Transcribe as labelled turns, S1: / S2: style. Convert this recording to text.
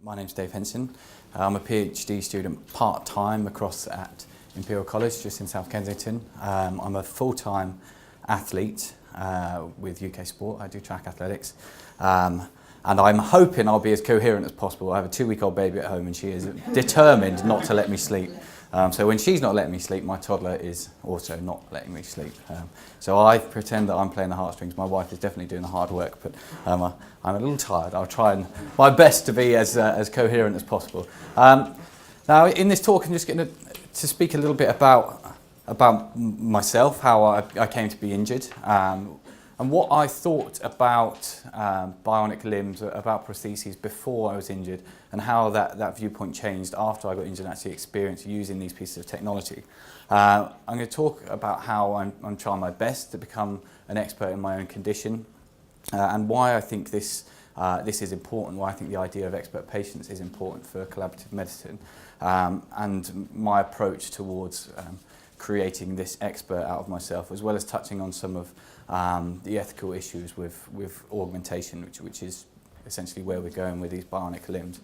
S1: My name's Dave Henson. I'm a PhD student part-time across at Imperial College just in South Kensington. I'm a full-time athlete with UK Sport. I do track athletics. And I'm hoping I'll be as coherent as possible. I have a 2-week-old baby at home and she is determined not to let me sleep. So when she's not letting me sleep, my toddler is also not letting me sleep. So I pretend that I'm playing the heartstrings. My wife is definitely doing the hard work, but I'm a little tired. I'll try my best to be as coherent as possible. Now, in this talk, I'm just going to speak a little bit about myself, how I came to be injured, and what I thought about bionic limbs, about prostheses before I was injured, and how that viewpoint changed after I got injured and actually experienced using these pieces of technology. I'm going to talk about how I'm trying my best to become an expert in my own condition, and why I think this is important, why I think the idea of expert patients is important for collaborative medicine, and my approach towards creating this expert out of myself, as well as touching on some of the ethical issues with augmentation, which is essentially where we're going with these bionic limbs.